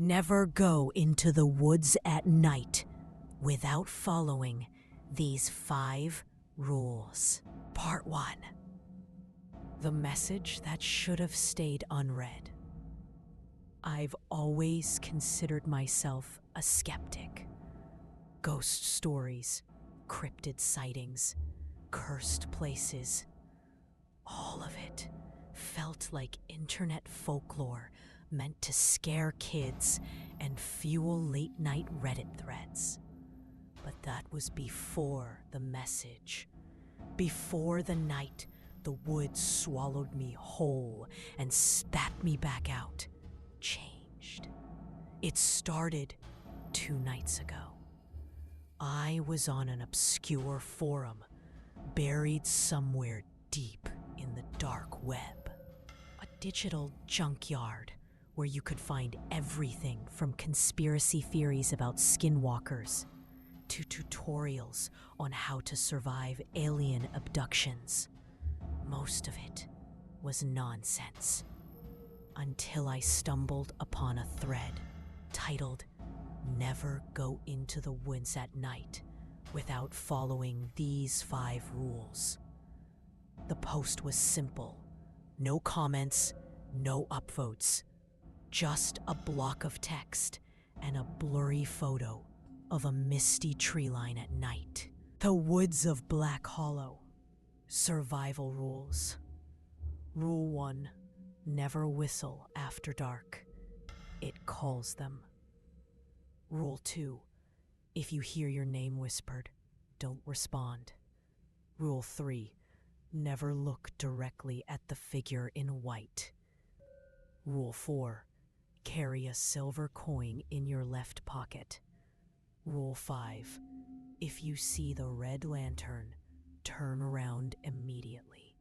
Never go into the woods at night without following these 5 rules. Part 1. The message that should have stayed unread. I've always considered myself a skeptic. Ghost stories, cryptid sightings, cursed places. All of it felt like internet folklore meant to scare kids and fuel late-night Reddit threads. But that was before the message. Before the night the woods swallowed me whole and spat me back out changed. It started 2 nights ago. I was on an obscure forum, buried somewhere deep in the dark web. A digital junkyard where you could find everything from conspiracy theories about skinwalkers to tutorials on how to survive alien abductions. Most of it was nonsense. Until I stumbled upon a thread titled, "Never go into the woods at night without following these 5 rules." The post was simple. No comments, no upvotes. Just a block of text and a blurry photo of a misty tree line at night. The woods of Black Hollow. Survival rules. Rule 1. Never whistle after dark. It calls them. Rule 2. If you hear your name whispered, don't respond. Rule 3. Never look directly at the figure in white. Rule 4. Carry a silver coin in your left pocket. Rule 5. If you see the red lantern, turn around immediately.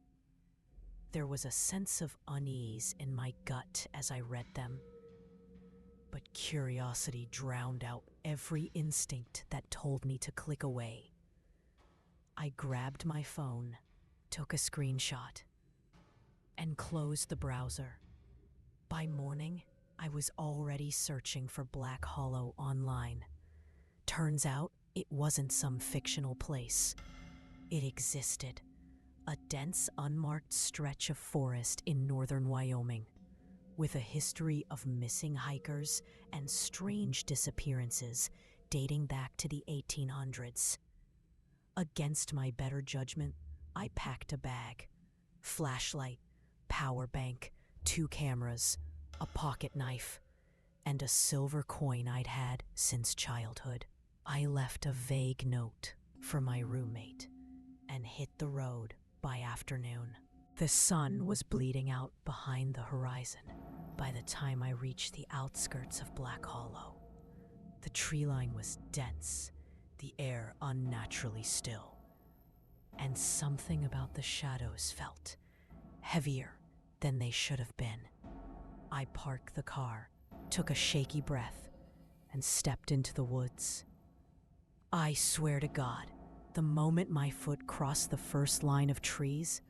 There was a sense of unease in my gut as I read them, but curiosity drowned out every instinct that told me to click away. I grabbed my phone, took a screenshot, and closed the browser. By morning, I was already searching for Black Hollow online. Turns out it wasn't some fictional place. It existed. A dense, unmarked stretch of forest in northern Wyoming, with a history of missing hikers and strange disappearances dating back to the 1800s. Against my better judgment, I packed a bag, flashlight, power bank, 2 cameras, a pocket knife, and a silver coin I'd had since childhood. I left a vague note for my roommate and hit the road by afternoon. The sun was bleeding out behind the horizon by the time I reached the outskirts of Black Hollow. The tree line was dense, the air unnaturally still, and something about the shadows felt heavier than they should have been. I parked the car, took a shaky breath, and stepped into the woods. I swear to God, the moment my foot crossed the first line of trees,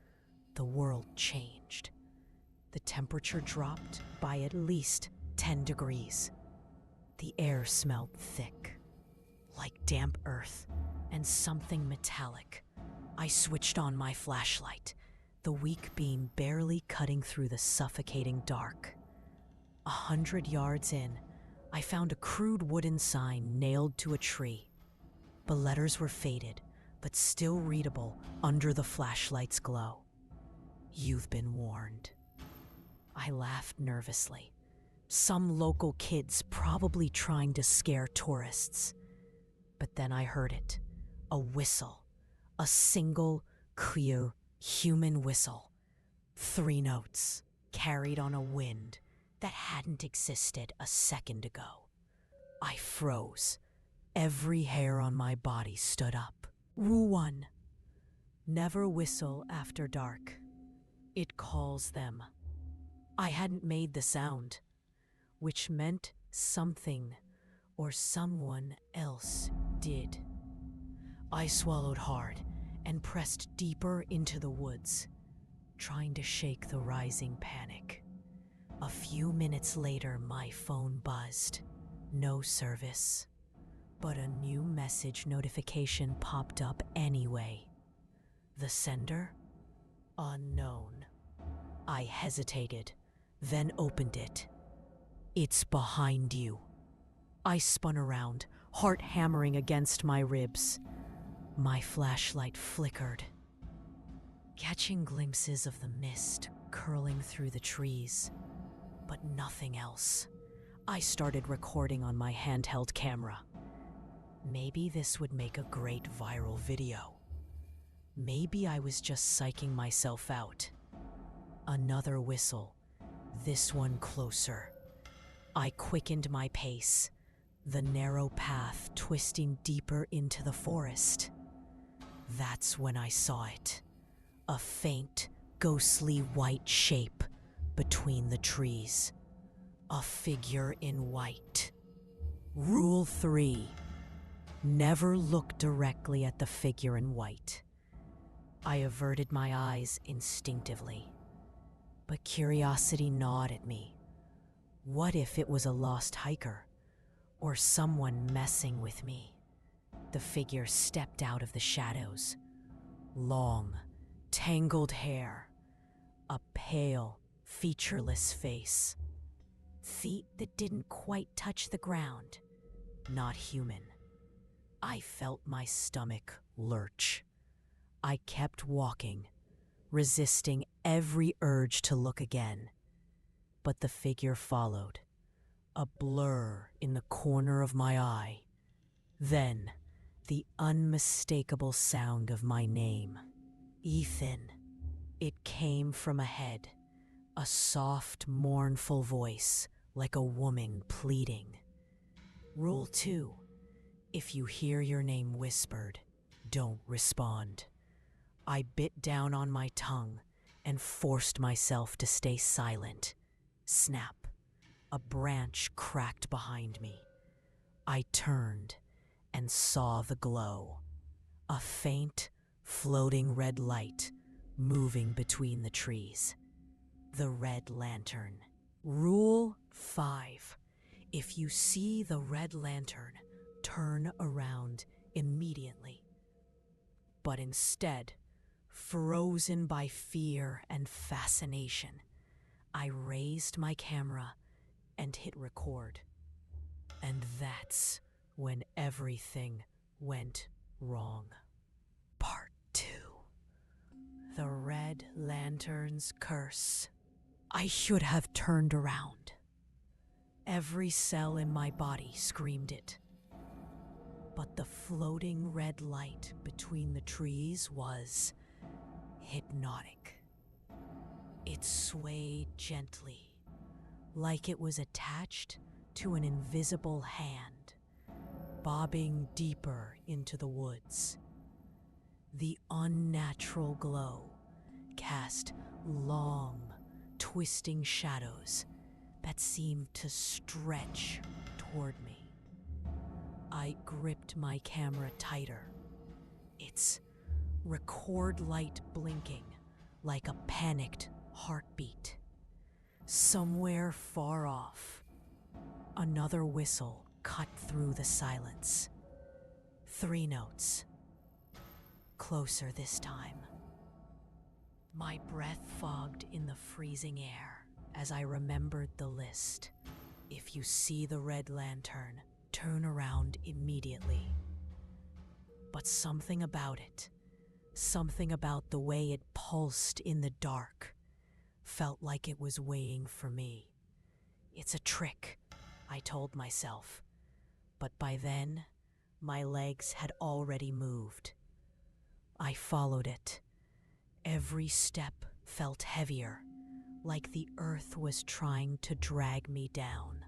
the world changed. The temperature dropped by at least 10 degrees. The air smelled thick, like damp earth and something metallic. I switched on my flashlight, the weak beam barely cutting through the suffocating dark. 100 yards in, I found a crude wooden sign nailed to a tree. The letters were faded, but still readable under the flashlight's glow. "You've been warned." I laughed nervously. Some local kids probably trying to scare tourists. But then I heard it. A whistle. A single, clear, human whistle. 3 notes, carried on a wind that hadn't existed a second ago. I froze. Every hair on my body stood up. Rule 1. Never whistle after dark. It calls them. I hadn't made the sound, which meant something or someone else did. I swallowed hard and pressed deeper into the woods, trying to shake the rising panic. A few minutes later, my phone buzzed. No service. But a new message notification popped up anyway. The sender? Unknown. I hesitated, then opened it. It's behind you. I spun around, heart hammering against my ribs. My flashlight flickered, catching glimpses of the mist curling through the trees, but nothing else. I started recording on my handheld camera. Maybe this would make a great viral video. Maybe I was just psyching myself out. Another whistle, this one closer. I quickened my pace, the narrow path twisting deeper into the forest. That's when I saw it. A faint, ghostly white shape between the trees. A figure in white. Rule 3. Never look directly at the figure in white. I averted my eyes instinctively, but curiosity gnawed at me. What if it was a lost hiker, or someone messing with me? The figure stepped out of the shadows. Long, tangled hair, a pale, featureless face. Feet that didn't quite touch the ground. Not human. I felt my stomach lurch. I kept walking, resisting every urge to look again. But the figure followed, a blur in the corner of my eye. Then, the unmistakable sound of my name. Ethan. It came from ahead, a soft, mournful voice, like a woman pleading. Rule 2. If you hear your name whispered, don't respond. I bit down on my tongue and forced myself to stay silent. Snap. A branch cracked behind me. I turned and saw the glow. A faint, floating red light moving between the trees. The red lantern. Rule 5. If you see the red lantern, turn around immediately. But instead, frozen by fear and fascination, I raised my camera and hit record. And that's when everything went wrong. Part 2. The Red Lantern's Curse. I should have turned around. Every cell in my body screamed it. But the floating red light between the trees was hypnotic. It swayed gently, like it was attached to an invisible hand, bobbing deeper into the woods. The unnatural glow cast long, twisting shadows that seemed to stretch toward me. I gripped my camera tighter, its record light blinking like a panicked heartbeat. Somewhere far off, another whistle cut through the silence. 3 notes. Closer this time. My breath fogged in the freezing air as I remembered the list. If you see the red lantern, turn around immediately. But something about it, something about the way it pulsed in the dark, felt like it was waiting for me. It's a trick, I told myself. But by then, my legs had already moved. I followed it. Every step felt heavier, like the earth was trying to drag me down.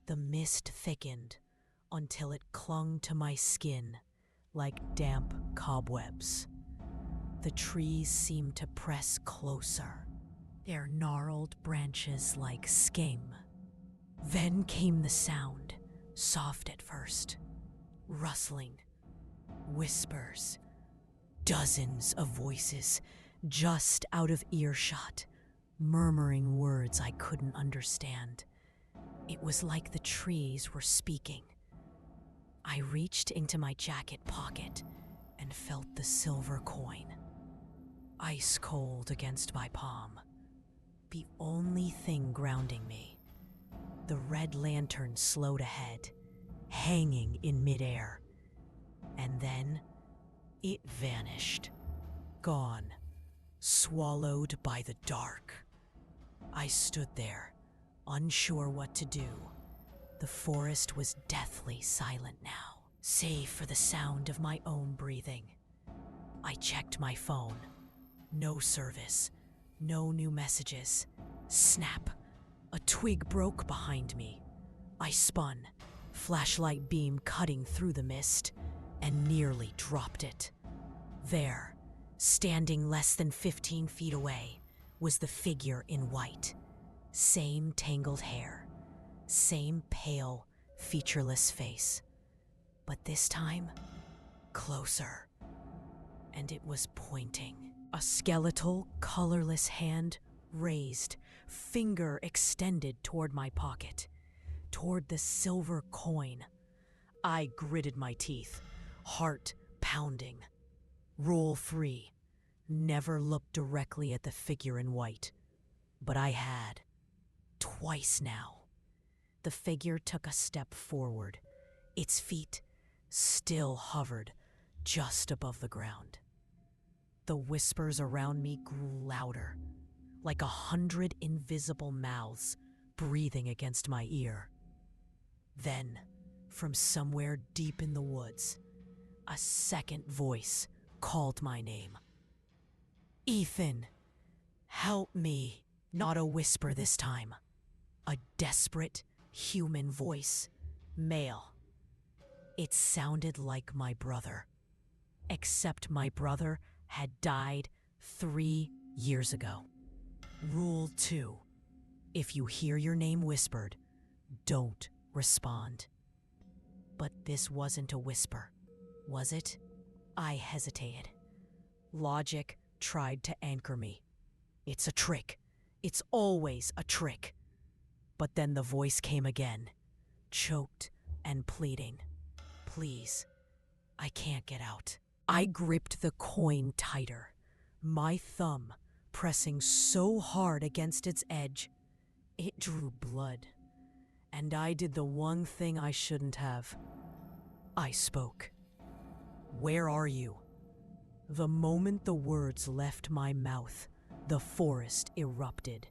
The mist thickened until it clung to my skin like damp cobwebs. The trees seemed to press closer, their gnarled branches like skin. Then came the sound, soft at first, rustling, whispers, dozens of voices just out of earshot, murmuring words I couldn't understand. It was like the trees were speaking. I reached into my jacket pocket and felt the silver coin, ice cold against my palm. The only thing grounding me. The red lantern slowed ahead, hanging in midair. And then it vanished, gone, swallowed by the dark. I stood there, unsure what to do. The forest was deathly silent now, save for the sound of my own breathing. I checked my phone. No service, no new messages. Snap! A twig broke behind me. I spun, flashlight beam cutting through the mist, and nearly dropped it. There, standing less than 15 feet away, was the figure in white. Same tangled hair, same pale, featureless face. But this time, closer. And it was pointing. A skeletal, colorless hand raised, finger extended toward my pocket, toward the silver coin. I gritted my teeth, heart pounding. Rule 3. Never look directly at the figure in white. But I had. Twice now. The figure took a step forward. Its feet still hovered just above the ground. The whispers around me grew louder, like 100 invisible mouths breathing against my ear. Then, from somewhere deep in the woods, a second voice called my name. Ethan, help me. Not a whisper this time. A desperate, human voice, male. It sounded like my brother, except my brother had died 3 years ago. Rule 2. If you hear your name whispered, don't respond. But this wasn't a whisper, was it? I hesitated. Logic tried to anchor me. It's a trick. It's always a trick. But then the voice came again, choked and pleading. Please, I can't get out. I gripped the coin tighter, my thumb pressing so hard against its edge, it drew blood. And I did the one thing I shouldn't have. I spoke. Where are you? The moment the words left my mouth, the forest erupted.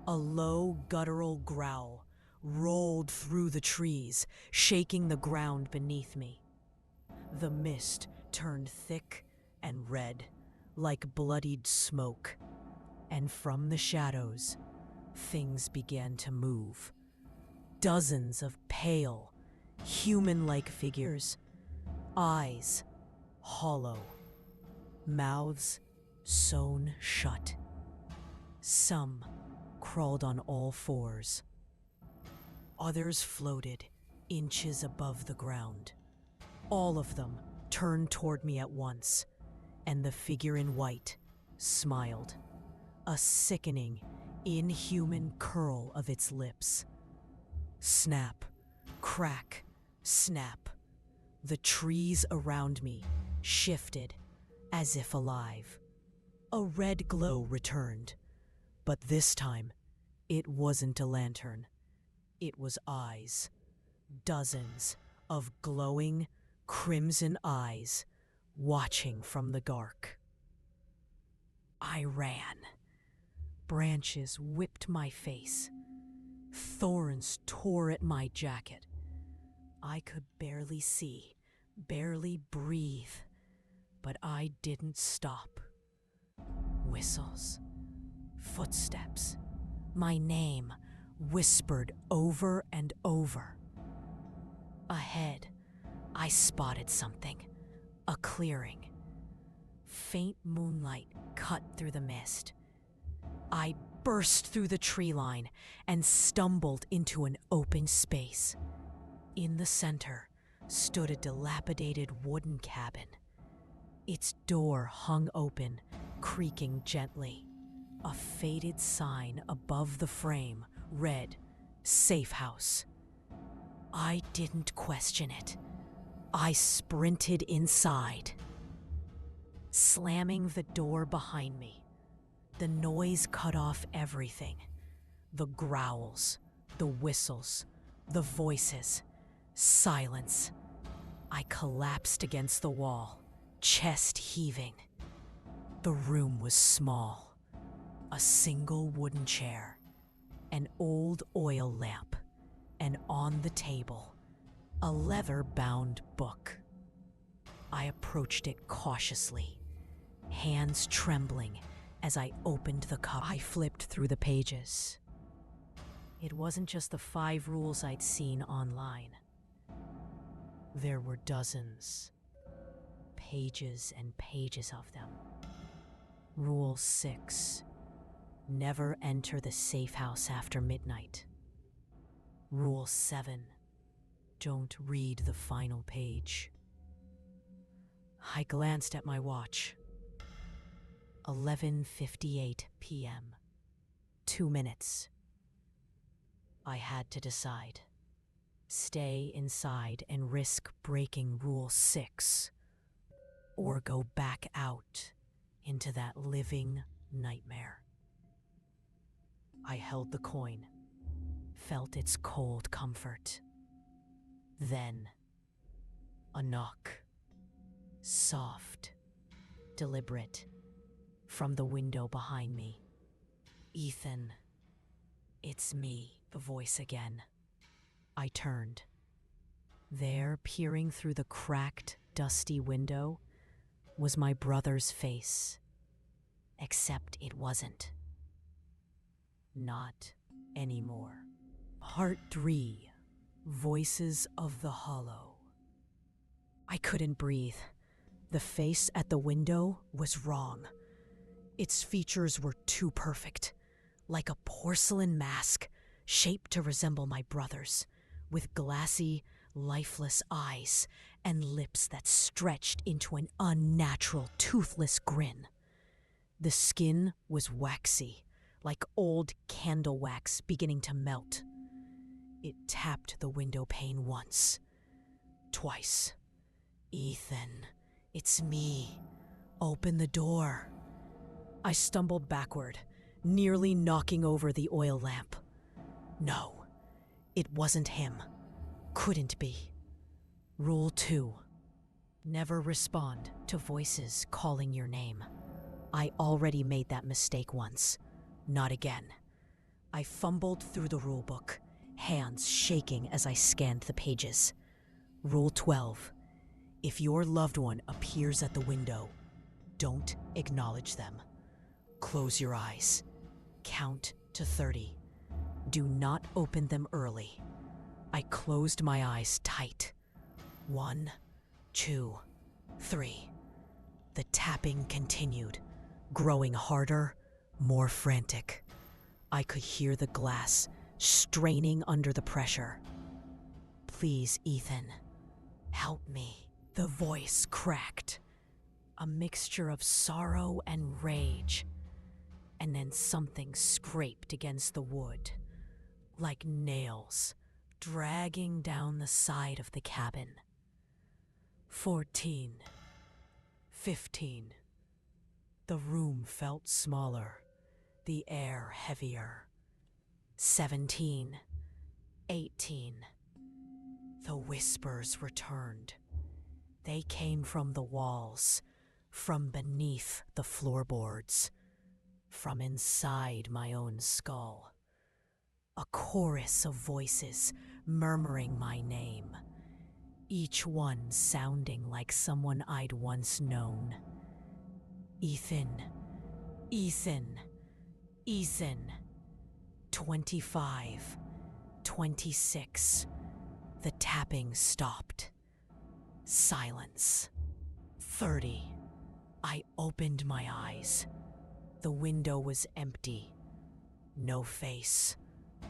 A low, guttural growl rolled through the trees, shaking the ground beneath me. The mist turned thick and red, like bloodied smoke. And from the shadows, things began to move. Dozens of pale, human-like figures, eyes hollow, mouths sewn shut. Some crawled on all fours. Others floated inches above the ground. All of them turned toward me at once, and the figure in white smiled, a sickening, inhuman curl of its lips. Snap, crack, snap. The trees around me shifted as if alive. A red glow returned, but this time it wasn't a lantern. It was eyes. Dozens of glowing, crimson eyes watching from the dark. I ran. Branches whipped my face. Thorns tore at my jacket. I could barely see, barely breathe, but I didn't stop. Whistles, footsteps, my name whispered over and over. Ahead, I spotted something, a clearing. Faint moonlight cut through the mist. I burst through the tree line and stumbled into an open space. In the center stood a dilapidated wooden cabin. Its door hung open, creaking gently. A faded sign above the frame read, "Safe House." I didn't question it. I sprinted inside. Slamming the door behind me, the noise cut off everything. The growls, the whistles, the voices, silence. I collapsed against the wall, chest heaving. The room was small. A single wooden chair, an old oil lamp, and on the table, a leather-bound book. I approached it cautiously, hands trembling as I opened the cover. I flipped through the pages. It wasn't just the 5 rules I'd seen online. There were dozens, pages and pages of them. Rule 6. Never enter the safe house after midnight. Rule 7. Don't read the final page. I glanced at my watch. 11:58 p.m. 2 minutes. I had to decide. Stay inside and risk breaking Rule 6, or go back out into that living nightmare. I held the coin, felt its cold comfort. Then, a knock. Soft, deliberate, from the window behind me. "Ethan, it's me," the voice again. I turned. There, peering through the cracked, dusty window, was my brother's face. Except it wasn't. Not anymore. Part 3. Voices of the Hollow. I couldn't breathe. The face at the window was wrong. Its features were too perfect, like a porcelain mask shaped to resemble my brother's, with glassy, lifeless eyes and lips that stretched into an unnatural, toothless grin. The skin was waxy, like old candle wax beginning to melt. It tapped the window pane once, twice. "Ethan, it's me. Open the door." I stumbled backward, nearly knocking over the oil lamp. No, it wasn't him. Couldn't be. Rule 2. Never respond to voices calling your name. I already made that mistake once. Not again. I fumbled through the rulebook, hands shaking as I scanned the pages. Rule 12. If your loved one appears at the window, don't acknowledge them. Close your eyes. Count to 30. Do not open them early. I closed my eyes tight. 1, 2, 3. The tapping continued, growing harder, more frantic. I could hear the glass straining under the pressure. "Please, Ethan, help me." The voice cracked, a mixture of sorrow and rage. And then something scraped against the wood, like nails dragging down the side of the cabin. 14, 15. The room felt smaller, the air heavier. 17, 18. The whispers returned. They came from the walls, from beneath the floorboards, from inside my own skull. A chorus of voices murmuring my name, each one sounding like someone I'd once known. "Ethan, Ethan, Ethan." 25, 26. The tapping stopped. Silence. 30. I opened my eyes. The window was empty. No face,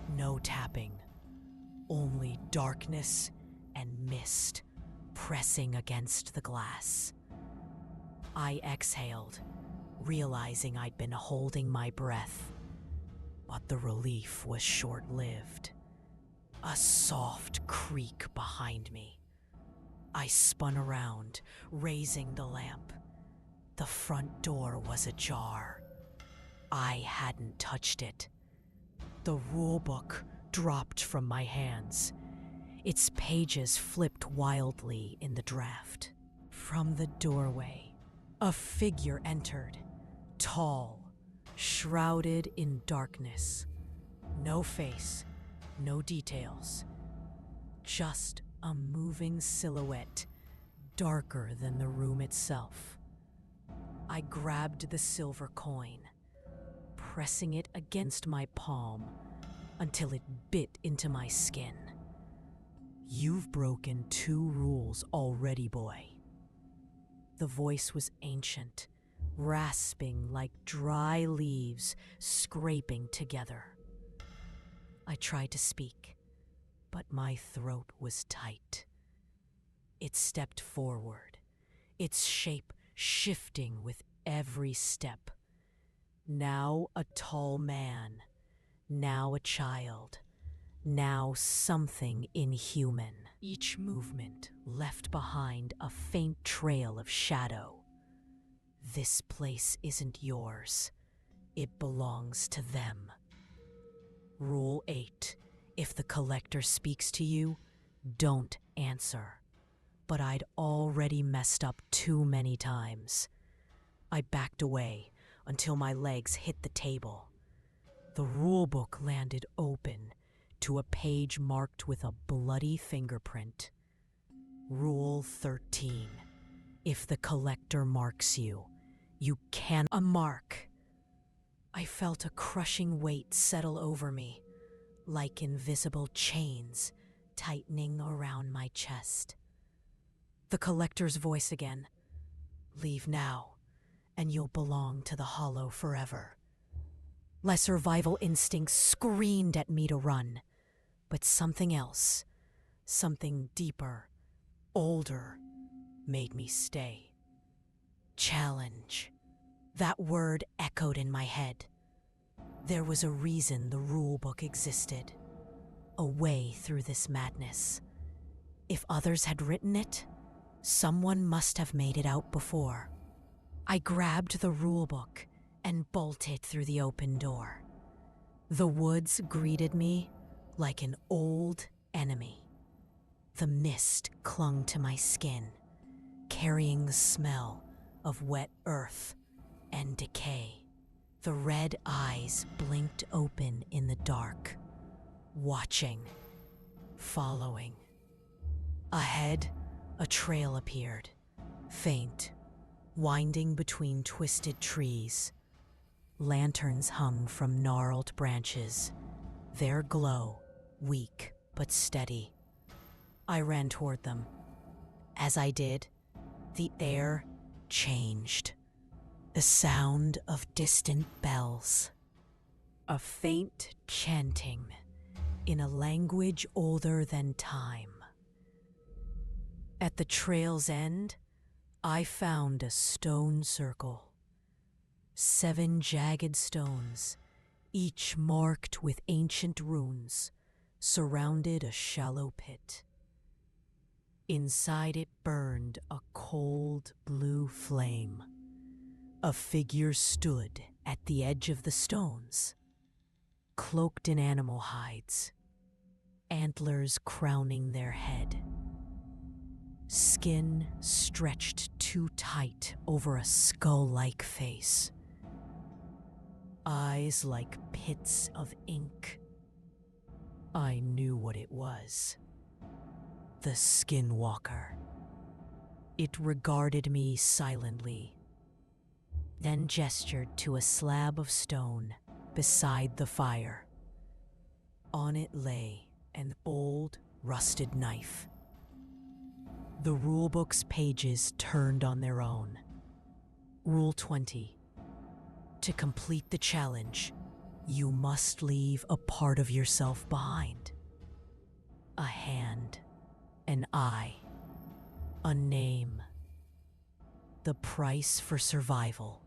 no tapping. Only darkness and mist pressing against the glass. I exhaled, realizing I'd been holding my breath. But the relief was short-lived. A soft creak behind me. I spun around, raising the lamp. The front door was ajar. I hadn't touched it. The rulebook dropped from my hands. Its pages flipped wildly in the draft. From the doorway, a figure entered, tall, shrouded in darkness. No face, no details. Just a moving silhouette, darker than the room itself. I grabbed the silver coin, pressing it against my palm until it bit into my skin. "You've broken 2 rules already, boy." The voice was ancient, rasping like dry leaves scraping together. I tried to speak, but my throat was tight. It stepped forward, its shape shifting with every step. Now a tall man, now a child, now something inhuman. Each movement left behind a faint trail of shadow. "This place isn't yours. It belongs to them." Rule 8. If the collector speaks to you, don't answer. But I'd already messed up too many times. I backed away until my legs hit the table. The rulebook landed open to a page marked with a bloody fingerprint. Rule 13. If the collector marks you, you can a mark. I felt a crushing weight settle over me, like invisible chains tightening around my chest. The collector's voice again. "Leave now, and you'll belong to the Hollow forever." My survival instinct screamed at me to run, but something else, something deeper, older, made me stay. Challenge. That word echoed in my head. There was a reason the rulebook existed, a way through this madness. If others had written it, someone must have made it out before. I grabbed the rulebook and bolted through the open door. The woods greeted me like an old enemy. The mist clung to my skin, carrying the smell of wet earth and decay. The red eyes blinked open in the dark, watching, following. Ahead, a trail appeared, faint, winding between twisted trees. Lanterns hung from gnarled branches, their glow weak but steady. I ran toward them. As I did, the air changed. The sound of distant bells. A faint chanting in a language older than time. At the trail's end, I found a stone circle. 7 jagged stones, each marked with ancient runes, surrounded a shallow pit. Inside it burned a cold blue flame. A figure stood at the edge of the stones, cloaked in animal hides, antlers crowning their head. Skin stretched too tight over a skull-like face. Eyes like pits of ink. I knew what it was. The Skinwalker. It regarded me silently, then gestured to a slab of stone beside the fire. On it lay an old, rusted knife. The rulebook's pages turned on their own. Rule 20. To complete the challenge, you must leave a part of yourself behind. A hand, an eye, a name. The price for survival.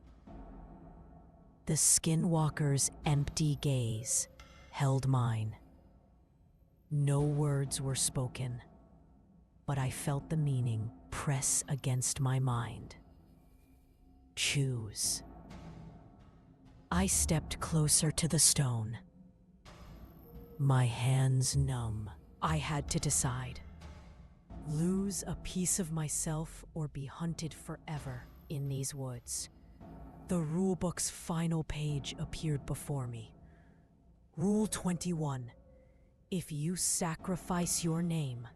The skinwalker's empty gaze held mine. No words were spoken, but I felt the meaning press against my mind. Choose. I stepped closer to the stone. My hands numb. I had to decide. Lose a piece of myself or be hunted forever in these woods. The rulebook's final page appeared before me. Rule 21. If you sacrifice your name,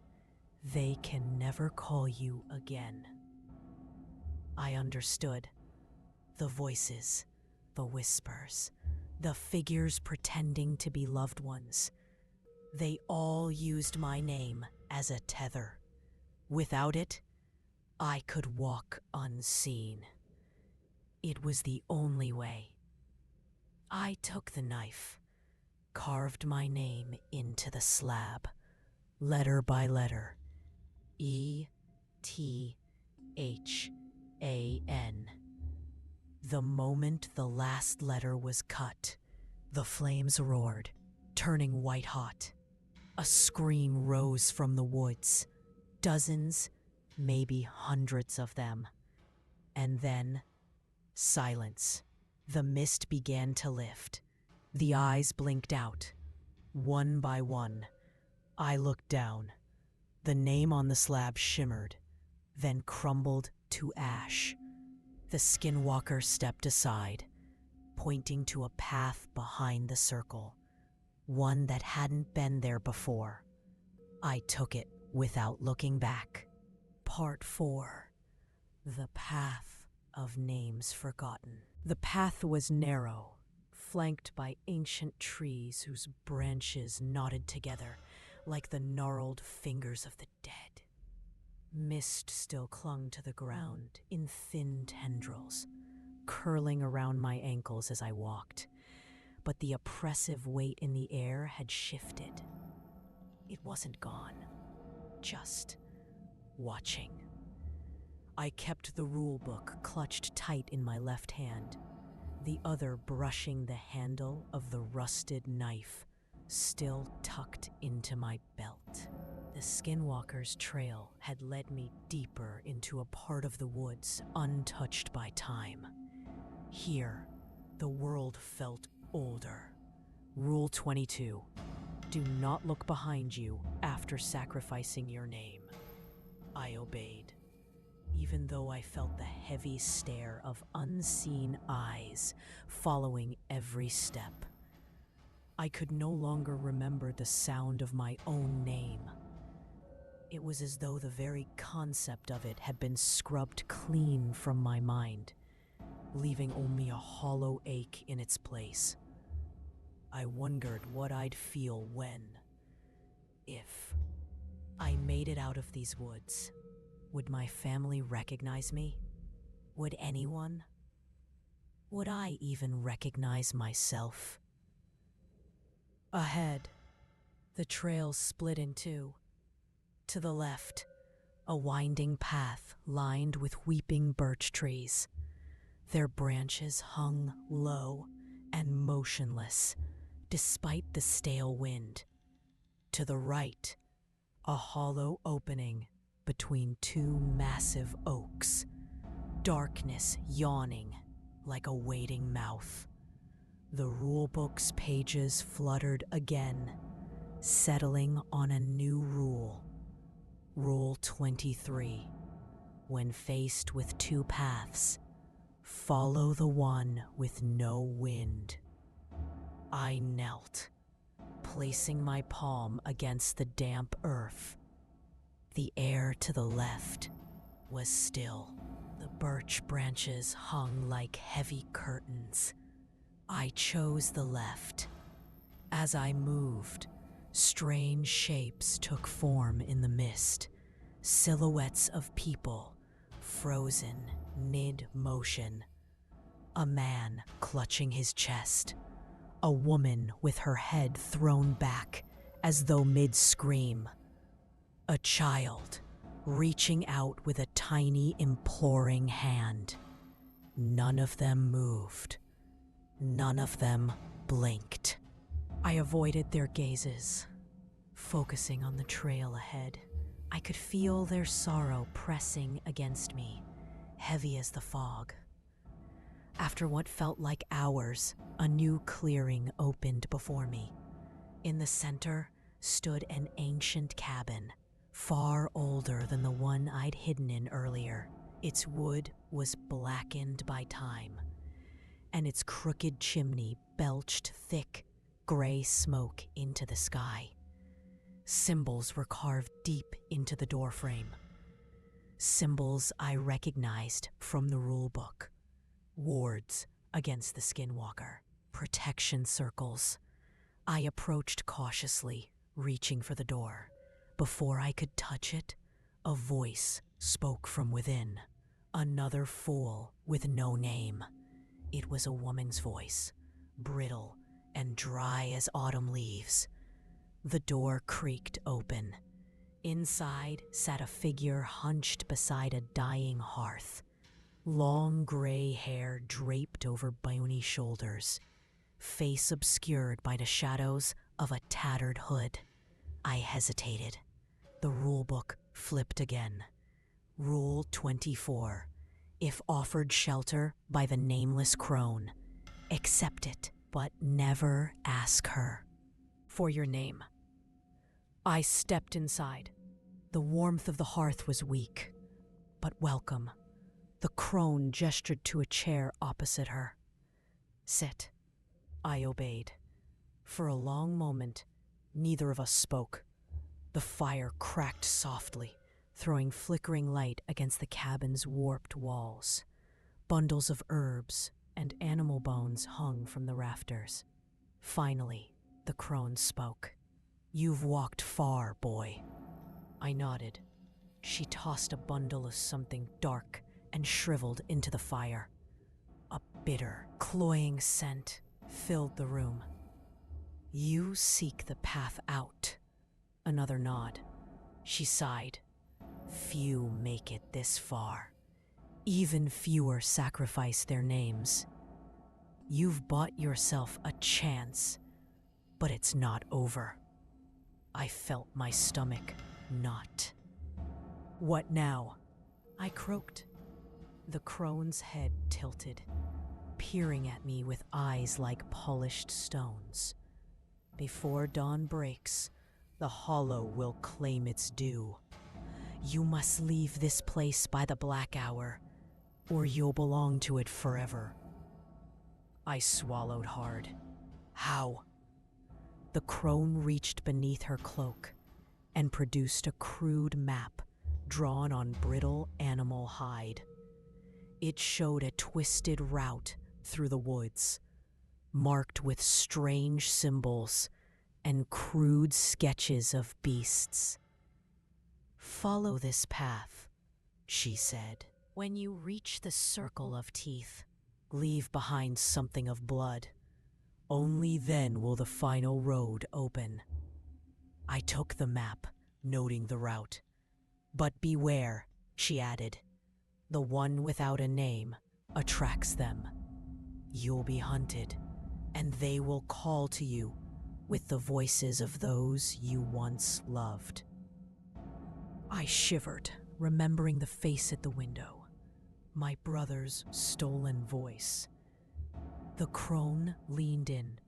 they can never call you again. I understood. The voices, the whispers, the figures pretending to be loved ones. They all used my name as a tether. Without it, I could walk unseen. It was the only way. I took the knife, carved my name into the slab, letter by letter. E-T-H-A-N. The moment the last letter was cut, the flames roared, turning white hot. A scream rose from the woods. Dozens, maybe hundreds of them. And then, silence. The mist began to lift. The eyes blinked out. One by one, I looked down. The name on the slab shimmered, then crumbled to ash. The skinwalker stepped aside, pointing to a path behind the circle, one that hadn't been there before. I took it without looking back. Part 4. The Path of Names Forgotten. The path was narrow, flanked by ancient trees whose branches knotted together like the gnarled fingers of the dead. Mist still clung to the ground in thin tendrils, curling around my ankles as I walked, but the oppressive weight in the air had shifted. It wasn't gone, just watching. I kept the rule book clutched tight in my left hand, the other brushing the handle of the rusted knife still tucked into my belt. The skinwalker's trail had led me deeper into a part of the woods untouched by time. Here, the world felt older. Rule 22. Do not look behind you after sacrificing your name. I obeyed, even though I felt the heavy stare of unseen eyes following every step. I could no longer remember the sound of my own name. It was as though the very concept of it had been scrubbed clean from my mind, leaving only a hollow ache in its place. I wondered what I'd feel when, if, I made it out of these woods. Would my family recognize me? Would anyone? Would I even recognize myself? Ahead, the trail split in two. To the left, a winding path lined with weeping birch trees. Their branches hung low and motionless, despite the stale wind. To the right, a hollow opening between two massive oaks, darkness yawning like a waiting mouth. The rulebook's pages fluttered again, settling on a new rule. Rule 23. When faced with two paths, follow the one with no wind. I knelt, placing my palm against the damp earth. The air to the left was still. The birch branches hung like heavy curtains. I chose the left. As I moved, strange shapes took form in the mist, silhouettes of people, frozen mid-motion. A man clutching his chest, a woman with her head thrown back as though mid-scream, a child reaching out with a tiny imploring hand. None of them moved. None of them blinked. I avoided their gazes, focusing on the trail ahead. I could feel their sorrow pressing against me, heavy as the fog. After what felt like hours, a new clearing opened before me. In the center stood an ancient cabin, far older than the one I'd hidden in earlier. Its wood was blackened by time, and its crooked chimney belched thick, gray smoke into the sky. Symbols were carved deep into the doorframe. Symbols I recognized from the rulebook. Wards against the skinwalker. Protection circles. I approached cautiously, reaching for the door. Before I could touch it, a voice spoke from within. Another fool with no name. It was a woman's voice, brittle and dry as autumn leaves. The door creaked open. Inside sat a figure hunched beside a dying hearth. Long gray hair draped over bony shoulders, face obscured by the shadows of a tattered hood. I hesitated. The rulebook flipped again. Rule 24. If offered shelter by the nameless crone, accept it, but never ask her for your name. I stepped inside. The warmth of the hearth was weak, but welcome. The crone gestured to a chair opposite her. Sit. I obeyed. For a long moment, neither of us spoke. The fire cracked softly, throwing flickering light against the cabin's warped walls. Bundles of herbs and animal bones hung from the rafters. Finally, the crone spoke. You've walked far, boy. I nodded. She tossed a bundle of something dark and shriveled into the fire. A bitter, cloying scent filled the room. You seek the path out. Another nod. She sighed. Few make it this far. Even fewer sacrifice their names. You've bought yourself a chance, but it's not over. I felt my stomach knot. What now? I croaked. The crone's head tilted, peering at me with eyes like polished stones. Before dawn breaks, the hollow will claim its due. You must leave this place by the black hour, or you'll belong to it forever. I swallowed hard. How? The crone reached beneath her cloak and produced a crude map drawn on brittle animal hide. It showed a twisted route through the woods, marked with strange symbols and crude sketches of beasts. Follow this path, she said. When you reach the circle of teeth, leave behind something of blood. Only then will the final road open. I took the map, noting the route. But beware, she added. The one without a name attracts them. You'll be hunted, and they will call to you with the voices of those you once loved. I shivered, remembering the face at the window, my brother's stolen voice. The crone leaned in,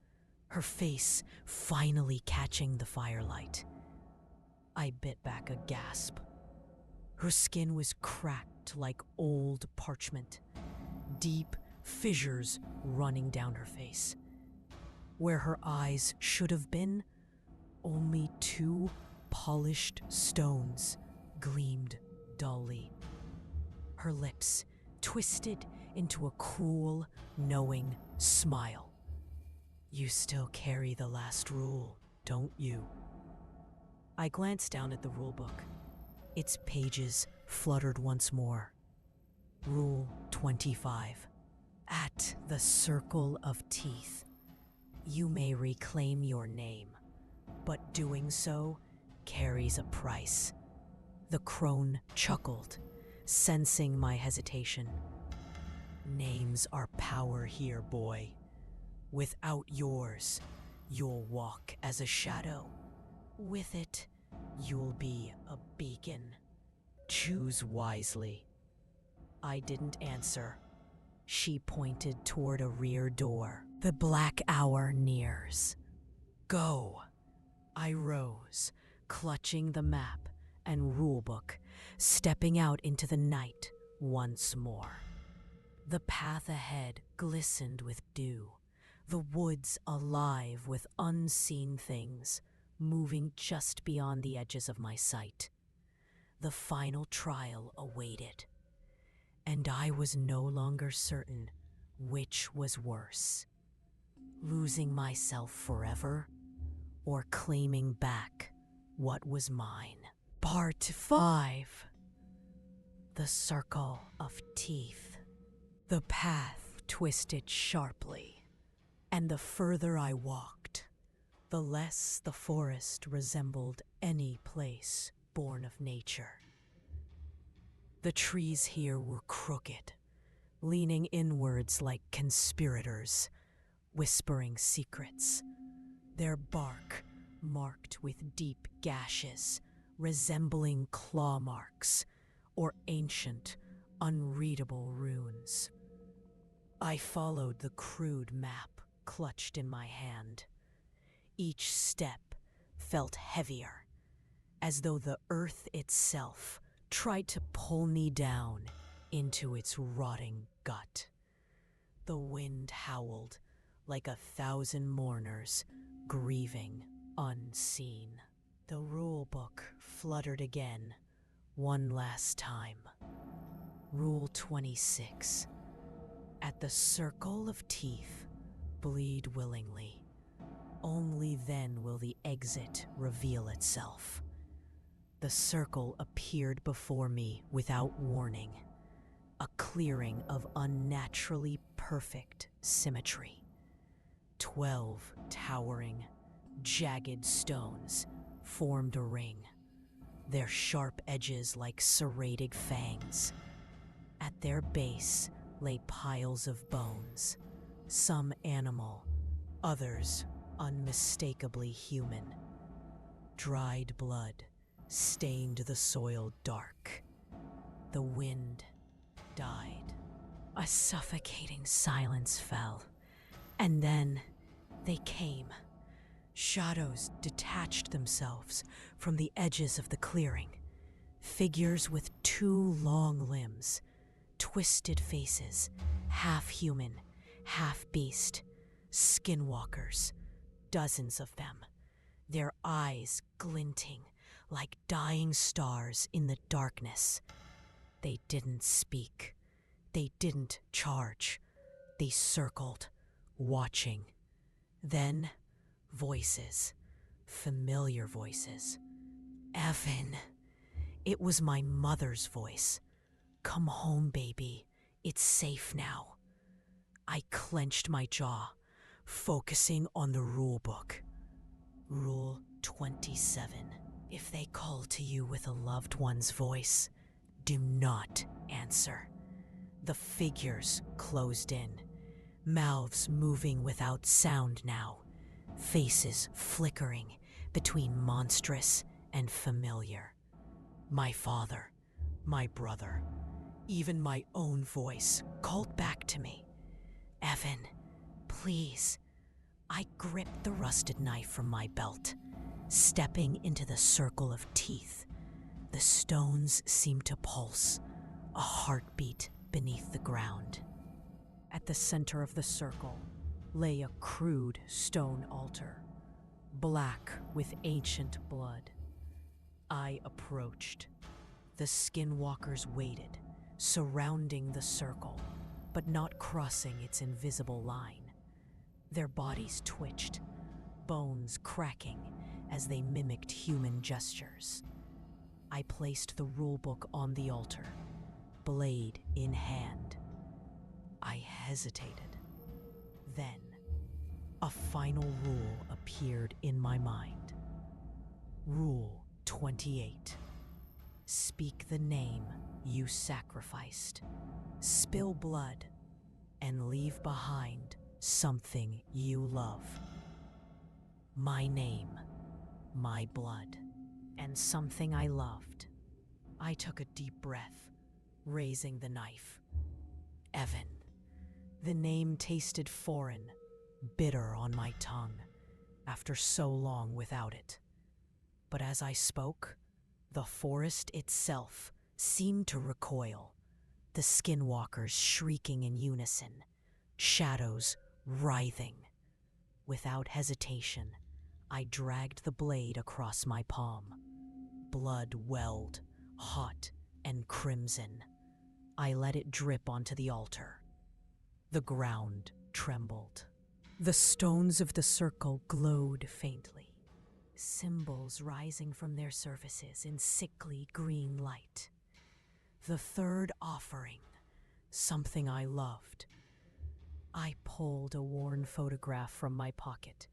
her face finally catching the firelight. I bit back a gasp. Her skin was cracked like old parchment, deep fissures running down her face. Where her eyes should have been, only two polished stones gleamed dully. Her lips twisted into a cruel, knowing smile. You still carry the last rule, don't you? I glanced down at the rulebook. Its pages fluttered once more. Rule 25. At the circle of teeth, you may reclaim your name, but doing so carries a price. The crone chuckled, sensing my hesitation. Names are power here, boy. Without yours, you'll walk as a shadow. With it, you'll be a beacon. Choose wisely. I didn't answer. She pointed toward a rear door. The black hour nears. Go. I rose, clutching the map and rulebook, stepping out into the night once more. The path ahead glistened with dew, the woods alive with unseen things, moving just beyond the edges of my sight. The final trial awaited, and I was no longer certain which was worse, losing myself forever or claiming back what was mine. Part 5. The Circle of Teeth. The path twisted sharply, and the further I walked, the less the forest resembled any place born of nature. The trees here were crooked, leaning inwards like conspirators, whispering secrets, their bark marked with deep gashes resembling claw marks or ancient, unreadable runes. I followed the crude map clutched in my hand. Each step felt heavier, as though the earth itself tried to pull me down into its rotting gut. The wind howled like 1,000 mourners grieving unseen. The rulebook fluttered again, one last time. Rule 26. At the circle of teeth, bleed willingly. Only then will the exit reveal itself. The circle appeared before me without warning, a clearing of unnaturally perfect symmetry. 12 towering, jagged stones formed a ring, their sharp edges like serrated fangs. At their base lay piles of bones, some animal, others unmistakably human. Dried blood stained the soil dark. The wind died. A suffocating silence fell, and then they came. Shadows detached themselves from the edges of the clearing. Figures with 2 long limbs, twisted faces, half human, half beast. Skinwalkers, dozens of them, their eyes glinting like dying stars in the darkness. They didn't speak. They didn't charge. They circled, watching. Then, voices, familiar voices. Evan. It was my mother's voice. Come home, baby. It's safe now. I clenched my jaw, focusing on the rulebook. Rule 27. If they call to you with a loved one's voice, do not answer. The figures closed in, mouths moving without sound now, faces flickering between monstrous and familiar. My father, my brother, even my own voice called back to me. Evan, please. I gripped the rusted knife from my belt, stepping into the circle of teeth. The stones seemed to pulse, a heartbeat beneath the ground. At the center of the circle lay a crude stone altar, black with ancient blood. I approached. The skinwalkers waited, surrounding the circle, but not crossing its invisible line. Their bodies twitched, bones cracking as they mimicked human gestures. I placed the rulebook on the altar, blade in hand. I hesitated. Then, a final rule appeared in my mind. Rule 28. Speak the name you sacrificed. Spill blood and leave behind something you love. My name, my blood, and something I loved. I took a deep breath, raising the knife. Evan. The name tasted foreign, bitter on my tongue, after so long without it. But as I spoke, the forest itself seemed to recoil, the skinwalkers shrieking in unison, shadows writhing. Without hesitation, I dragged the blade across my palm. Blood welled, hot and crimson. I let it drip onto the altar. The ground trembled. The stones of the circle glowed faintly, symbols rising from their surfaces in sickly green light. The third offering, something I loved. I pulled a worn photograph from my pocket,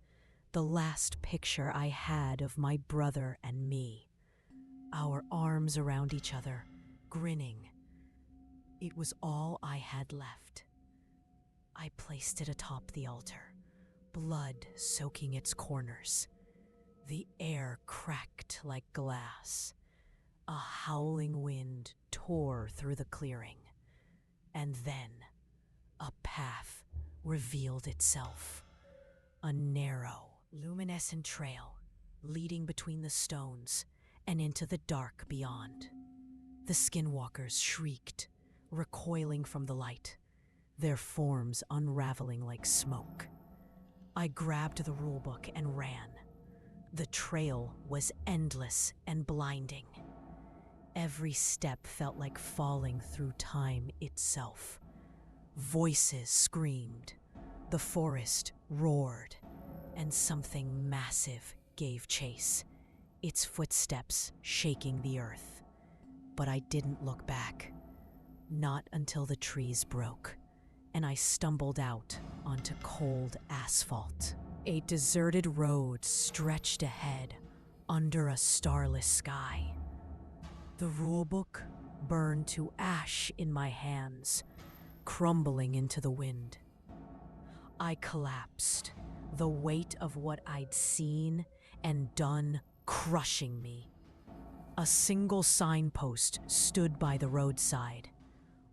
the last picture I had of my brother and me, our arms around each other, grinning. It was all I had left. I placed it atop the altar, blood soaking its corners. The air cracked like glass. A howling wind tore through the clearing. And then a path revealed itself. A narrow, luminescent trail leading between the stones and into the dark beyond. The skinwalkers shrieked, recoiling from the light, their forms unraveling like smoke. I grabbed the rulebook and ran. The trail was endless and blinding. Every step felt like falling through time itself. Voices screamed, the forest roared, and something massive gave chase, its footsteps shaking the earth. But I didn't look back, not until the trees broke, and I stumbled out onto cold asphalt. A deserted road stretched ahead under a starless sky. The rulebook burned to ash in my hands, crumbling into the wind. I collapsed, the weight of what I'd seen and done crushing me. A single signpost stood by the roadside.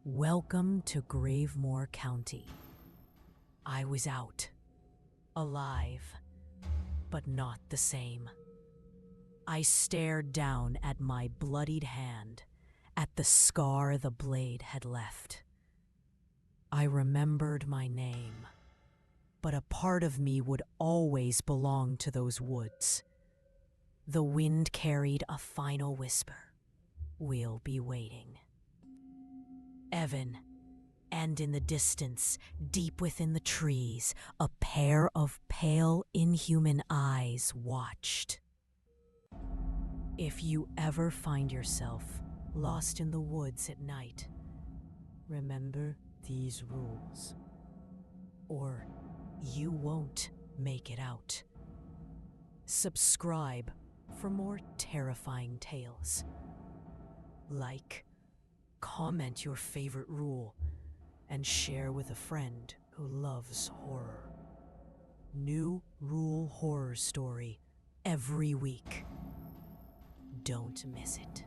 Welcome to Gravemore County. I was out, alive, but not the same. I stared down at my bloodied hand, at the scar the blade had left. I remembered my name, but a part of me would always belong to those woods. The wind carried a final whisper. We'll be waiting. Evan, and in the distance, deep within the trees, a pair of pale, inhuman eyes watched. If you ever find yourself lost in the woods at night, remember these rules, or you won't make it out. Subscribe for more terrifying tales. Like, comment your favorite rule, and share with a friend who loves horror. New rule horror story every week. Don't miss it.